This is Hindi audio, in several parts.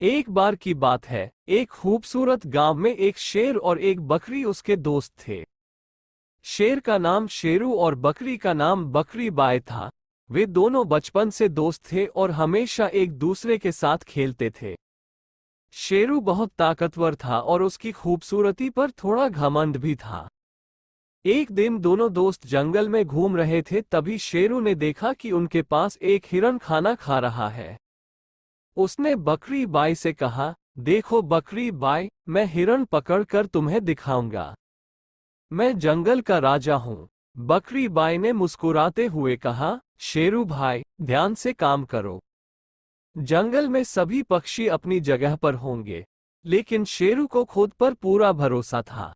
एक बार की बात है, एक खूबसूरत गांव में एक शेर और एक बकरी उसके दोस्त थे। शेर का नाम शेरू और बकरी का नाम बकरी बाय था। वे दोनों बचपन से दोस्त थे और हमेशा एक दूसरे के साथ खेलते थे। शेरू बहुत ताकतवर था और उसकी खूबसूरती पर थोड़ा घमंड भी था। एक दिन दोनों दोस्त जंगल में घूम रहे थे, तभी शेरू ने देखा कि उनके पास एक हिरन खाना खा रहा है। उसने बकरी बाई से कहा, देखो बकरी बाई, मैं हिरन पकड़कर तुम्हें दिखाऊंगा। मैं जंगल का राजा हूँ। बकरी बाई ने मुस्कुराते हुए कहा, शेरू भाई, ध्यान से काम करो। जंगल में सभी पक्षी अपनी जगह पर होंगे, लेकिन शेरू को खुद पर पूरा भरोसा था।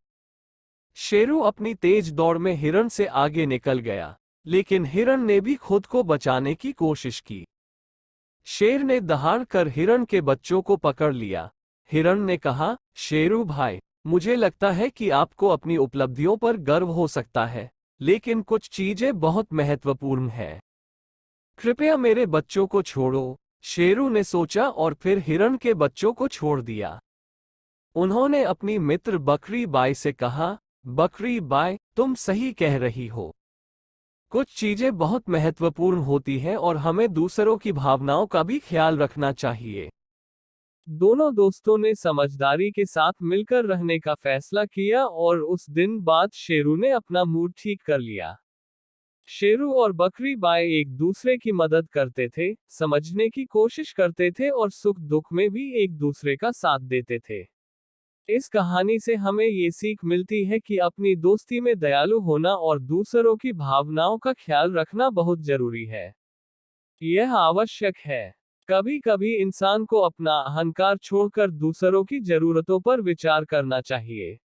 शेरू अपनी तेज दौड़ में हिरन से आगे निकल गया, लेकिन हिरन ने भी खुद को बचाने की कोशिश की। शेर ने दहाड़ कर हिरन के बच्चों को पकड़ लिया। हिरन ने कहा, शेरू भाई, मुझे लगता है कि आपको अपनी उपलब्धियों पर गर्व हो सकता है, लेकिन कुछ चीजें बहुत महत्वपूर्ण हैं। कृपया मेरे बच्चों को छोड़ो। शेरू ने सोचा और फिर हिरन के बच्चों को छोड़ दिया। उन्होंने अपनी मित्र बकरी बाई से कहा, बकरी बाई, तुम सही कह रही हो। कुछ चीजें बहुत महत्वपूर्ण होती हैं और हमें दूसरों की भावनाओं का भी ख्याल रखना चाहिए। दोनों दोस्तों ने समझदारी के साथ मिलकर रहने का फैसला किया और उस दिन बाद शेरू ने अपना मूड ठीक कर लिया। शेरू और बकरी बाई एक दूसरे की मदद करते थे, समझने की कोशिश करते थे और सुख दुख में भी एक दूसरे का साथ देते थे। इस कहानी से हमें ये सीख मिलती है कि अपनी दोस्ती में दयालु होना और दूसरों की भावनाओं का ख्याल रखना बहुत जरूरी है। यह आवश्यक है। कभी कभी इंसान को अपना अहंकार छोड़कर दूसरों की जरूरतों पर विचार करना चाहिए।